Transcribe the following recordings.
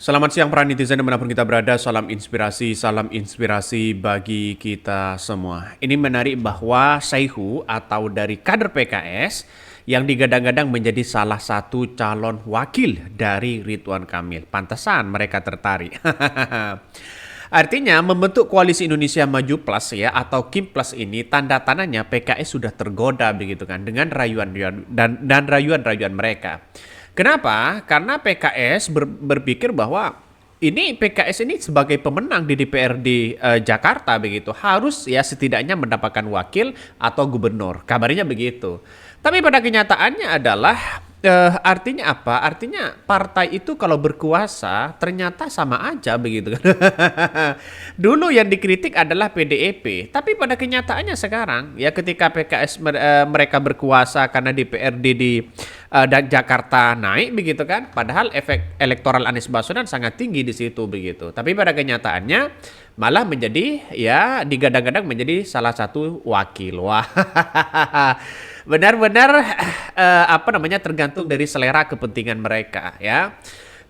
Selamat siang para netizen dimanapun kita berada, salam inspirasi bagi kita semua. Ini menarik bahwa Saihu atau dari kader PKS yang digadang-gadang menjadi salah satu calon wakil dari Ridwan Kamil. Pantesan mereka tertarik. Artinya membentuk koalisi Indonesia Maju Plus ya atau Kim Plus ini tanda-tandanya PKS sudah tergoda begitu kan dengan rayuan-rayuan dan rayuan-rayuan mereka. Kenapa? Karena PKS berpikir bahwa ini PKS ini sebagai pemenang di DPRD Jakarta begitu harus ya setidaknya mendapatkan wakil atau gubernur. Kabarnya begitu. Tapi pada kenyataannya adalah artinya apa? Artinya partai itu kalau berkuasa ternyata sama aja begitu kan. Dulu yang dikritik adalah PDIP, tapi pada kenyataannya sekarang ya ketika PKS mereka berkuasa karena DPRD di Jakarta naik begitu kan, padahal efek elektoral Anies Baswedan sangat tinggi di situ begitu. Tapi pada kenyataannya malah menjadi ya digadang-gadang menjadi salah satu wakil. Wah. Benar-benar apa namanya tergantung dari selera kepentingan mereka ya.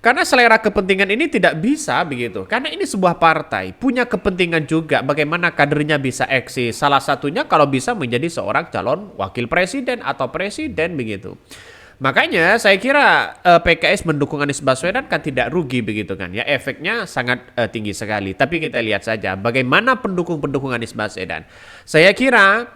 Karena selera kepentingan ini tidak bisa begitu. Karena ini sebuah partai punya kepentingan juga bagaimana kadernya bisa eksis. Salah satunya kalau bisa menjadi seorang calon wakil presiden atau presiden begitu. Makanya saya kira PKS mendukung Anies Baswedan kan tidak rugi begitu kan ya, efeknya sangat tinggi sekali. Tapi kita lihat saja bagaimana pendukung-pendukung Anies Baswedan. Saya kira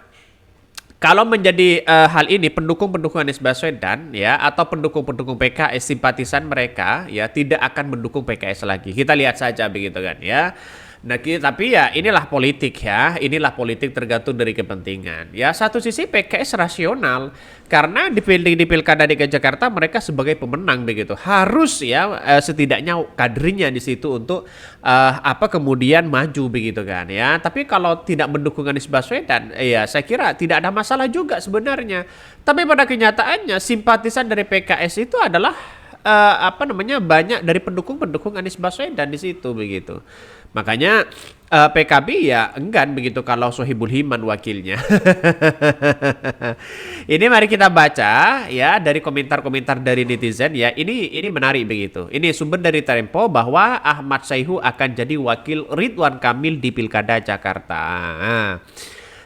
kalau menjadi hal ini pendukung-pendukung Anies Baswedan ya atau pendukung-pendukung PKS simpatisan mereka ya tidak akan mendukung PKS lagi. Kita lihat saja begitu kan ya. Nah, tapi ya inilah politik ya, inilah politik tergantung dari kepentingan. Ya satu sisi PKS rasional karena di pilkada DKI Jakarta mereka sebagai pemenang begitu harus ya setidaknya kadernya di situ untuk apa kemudian maju begitu kan ya. Tapi kalau tidak mendukung Anies Baswedan, ya saya kira tidak ada masalah juga sebenarnya. Tapi pada kenyataannya simpatisan dari PKS itu adalah apa namanya banyak dari pendukung-pendukung Anies Baswedan di situ begitu. Makanya PKB ya enggan begitu kalau Sohibul Himan wakilnya. Ini mari kita baca ya dari komentar-komentar dari netizen ya. Ini menarik begitu. Ini sumber dari Tempo bahwa Ahmad Saihu akan jadi wakil Ridwan Kamil di Pilkada Jakarta.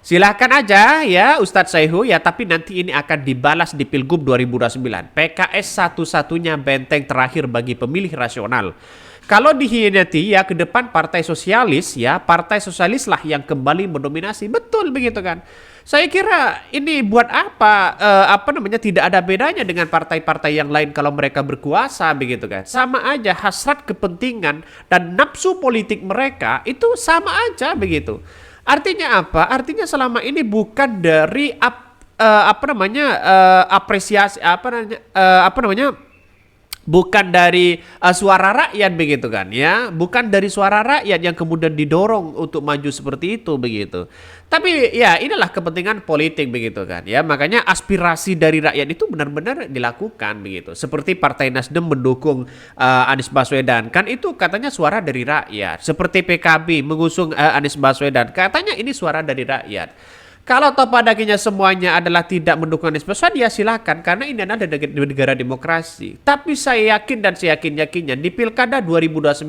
Silahkan aja ya Ustadz Saihu ya, tapi nanti ini akan dibalas di Pilgub 2029. PKS satu-satunya benteng terakhir bagi pemilih rasional. Kalau dihianati ya ke depan partai sosialis ya, partai sosialis lah yang kembali mendominasi. Betul begitu kan. Saya kira ini buat apa namanya tidak ada bedanya dengan partai-partai yang lain kalau mereka berkuasa begitu kan. Sama aja hasrat kepentingan dan nafsu politik mereka itu sama aja begitu. Artinya apa? Artinya selama ini bukan dari apresiasi apa namanya bukan dari suara rakyat begitu kan ya, bukan dari suara rakyat yang kemudian didorong untuk maju seperti itu begitu. Tapi ya inilah kepentingan politik begitu kan ya, makanya aspirasi dari rakyat itu benar-benar dilakukan begitu. Seperti Partai Nasdem mendukung Anies Baswedan kan itu katanya suara dari rakyat. Seperti PKB mengusung Anies Baswedan katanya ini suara dari rakyat. Kalau toh pada akhirnya semuanya adalah tidak mendukung Anies Baswedan ya silakan karena ini adalah negara demokrasi. Tapi saya yakin dan saya yakinnya di Pilkada 2029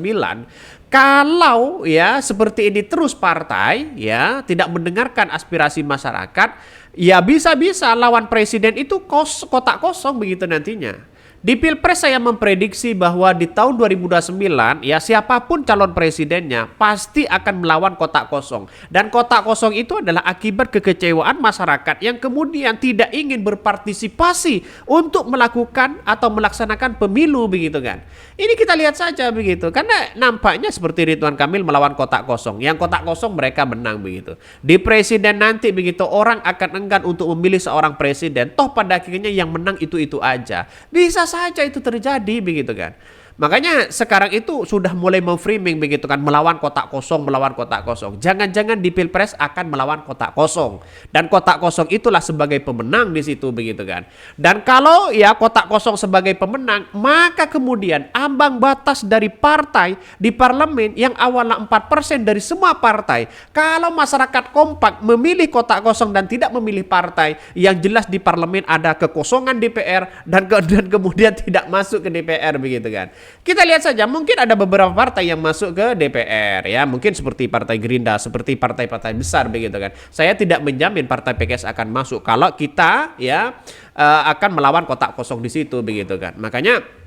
kalau ya seperti ini terus partai ya tidak mendengarkan aspirasi masyarakat ya bisa-bisa lawan presiden itu kotak kosong begitu nantinya. Di Pilpres saya memprediksi bahwa di tahun 2029 ya siapapun calon presidennya pasti akan melawan kotak kosong. Dan kotak kosong itu adalah akibat kekecewaan masyarakat yang kemudian tidak ingin berpartisipasi untuk melakukan atau melaksanakan pemilu begitu kan. Ini kita lihat saja begitu. Karena nampaknya seperti Ridwan Kamil melawan kotak kosong. Yang kotak kosong mereka menang begitu. Di presiden nanti begitu orang akan enggan untuk memilih seorang presiden. Toh pada akhirnya yang menang itu aja. Bisa saja itu terjadi begitu kan. Makanya sekarang itu sudah mulai memframing begitu kan, melawan kotak kosong. Jangan-jangan di Pilpres akan melawan kotak kosong. Dan kotak kosong itulah sebagai pemenang di situ begitu kan. Dan kalau ya kotak kosong sebagai pemenang, maka kemudian ambang batas dari partai di parlemen yang awalnya 4% dari semua partai, kalau masyarakat kompak memilih kotak kosong dan tidak memilih partai, yang jelas di parlemen ada kekosongan DPR dan kemudian tidak masuk ke DPR begitu kan. Kita lihat saja, mungkin ada beberapa partai yang masuk ke DPR ya, mungkin seperti Partai Gerindra, seperti partai-partai besar begitu kan. Saya tidak menjamin Partai PKS akan masuk kalau kita ya akan melawan kotak kosong di situ begitu kan. Makanya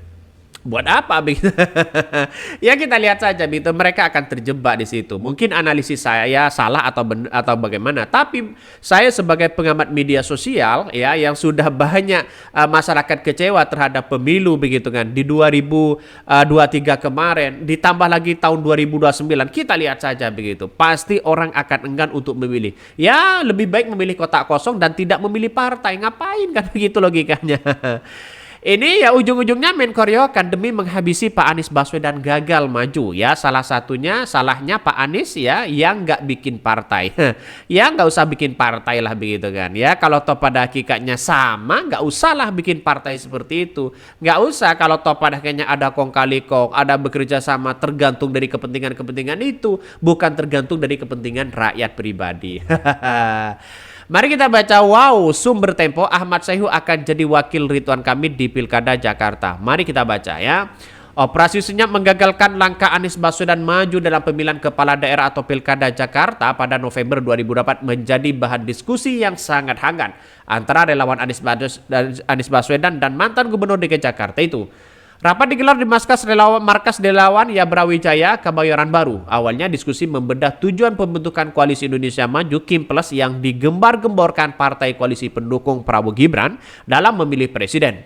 buat apa begitu? Ya kita lihat saja begitu, mereka akan terjebak di situ. Mungkin analisis saya salah atau bagaimana, tapi saya sebagai pengamat media sosial ya yang sudah banyak masyarakat kecewa terhadap pemilu begitu kan di 2023 kemarin, ditambah lagi tahun 2029, kita lihat saja begitu. Pasti orang akan enggan untuk memilih. Ya, lebih baik memilih kotak kosong dan tidak memilih partai. Ngapain kan begitu logikanya? Ini ya ujung-ujungnya menkoryokan demi menghabisi Pak Anies Baswedan gagal maju ya. Salah satunya salahnya Pak Anies ya yang nggak bikin partai. Ya nggak usah bikin partai lah begitu kan ya. Kalau toh pada hakikatnya sama nggak usah lah bikin partai seperti itu. Nggak usah kalau toh pada hakikatnya ada kong kali kong, ada bekerja sama tergantung dari kepentingan-kepentingan itu, bukan tergantung dari kepentingan rakyat pribadi. Mari kita baca, wow, sumber Tempo, Ahmad Sayhu akan jadi wakil Ridwan Kamil di Pilkada Jakarta. Mari kita baca ya. Operasi Senyap menggagalkan langkah Anies Baswedan maju dalam pemilihan kepala daerah atau Pilkada Jakarta pada November 2024 menjadi bahan diskusi yang sangat hangat antara relawan Anies Baswedan dan mantan Gubernur DKI Jakarta itu. Rapat digelar di markas relawan Ya Brawijaya, Kebayoran Baru. Awalnya diskusi membedah tujuan pembentukan Koalisi Indonesia Maju Kim Plus yang digembar-gemborkan partai koalisi pendukung Prabowo Gibran dalam memilih presiden.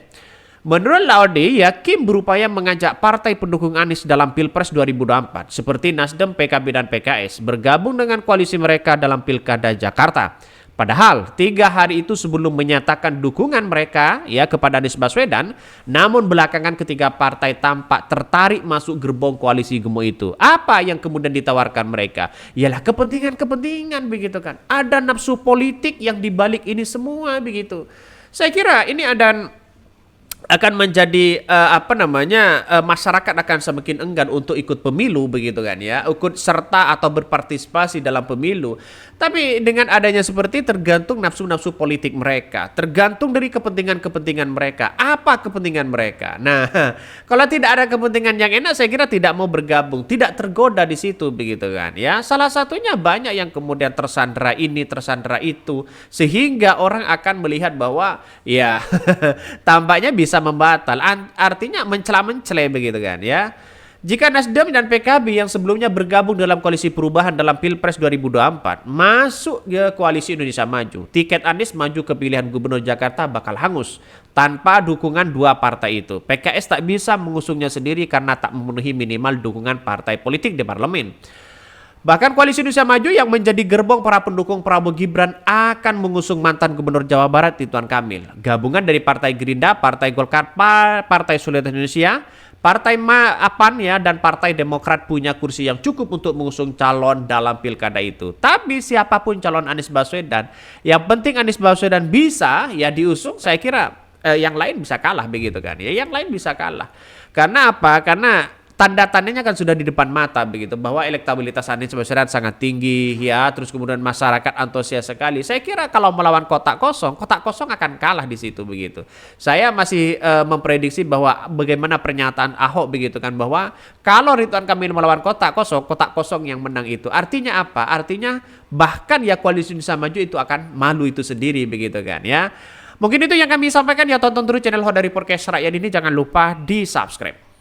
Menurut Laude, ya Kim berupaya mengajak partai pendukung Anies dalam Pilpres 2024 seperti Nasdem, PKB, dan PKS bergabung dengan koalisi mereka dalam Pilkada Jakarta. Padahal 3 hari itu sebelum menyatakan dukungan mereka ya kepada Anies Baswedan, namun belakangan ketiga partai tampak tertarik masuk gerbong koalisi gemuk itu. Apa yang kemudian ditawarkan mereka? Ialah kepentingan-kepentingan begitu kan. Ada nafsu politik yang dibalik ini semua begitu. Saya kira ini akan menjadi masyarakat akan semakin enggan untuk ikut pemilu begitu kan ya, ikut serta atau berpartisipasi dalam pemilu. Tapi dengan adanya seperti tergantung nafsu-nafsu politik mereka, tergantung dari kepentingan-kepentingan mereka. Apa kepentingan mereka? Nah, kalau tidak ada kepentingan yang enak, saya kira tidak mau bergabung, tidak tergoda di situ begitu kan ya. Salah satunya banyak yang kemudian tersandera ini, tersandera itu, sehingga orang akan melihat bahwa ya tampaknya bisa membatal, artinya mencela-mencela begitu kan ya. Jika Nasdem dan PKB yang sebelumnya bergabung dalam koalisi perubahan dalam Pilpres 2024 masuk ke koalisi Indonesia Maju, tiket Anies maju ke pilihan Gubernur Jakarta bakal hangus tanpa dukungan dua partai itu. PKS tak bisa mengusungnya sendiri karena tak memenuhi minimal dukungan partai politik di parlemen. Bahkan Koalisi Indonesia Maju yang menjadi gerbong para pendukung Prabowo Gibran akan mengusung mantan Gubernur Jawa Barat Ridwan Kamil. Gabungan dari Partai Gerindra, Partai Golkar, Partai Solidaritas Indonesia, Partai APAN ya, dan Partai Demokrat punya kursi yang cukup untuk mengusung calon dalam pilkada itu. Tapi siapapun calon Anies Baswedan, yang penting Anies Baswedan bisa ya diusung, saya kira yang lain bisa kalah begitu kan. Ya yang lain bisa kalah. Karena apa? Karena tanda-tandanya kan sudah di depan mata begitu bahwa elektabilitas Anies Baswedan sangat tinggi ya, terus kemudian masyarakat antusias sekali. Saya kira kalau melawan kotak kosong akan kalah di situ begitu. Saya masih memprediksi bahwa bagaimana pernyataan Ahok begitu kan, bahwa kalau Ridwan Kamil melawan kotak kosong yang menang itu. Artinya apa? Artinya bahkan ya Koalisi Indonesia Maju itu akan malu itu sendiri begitu kan ya. Mungkin itu yang kami sampaikan ya, tonton terus channel Hodari Podcast Rakyat ini, jangan lupa di subscribe.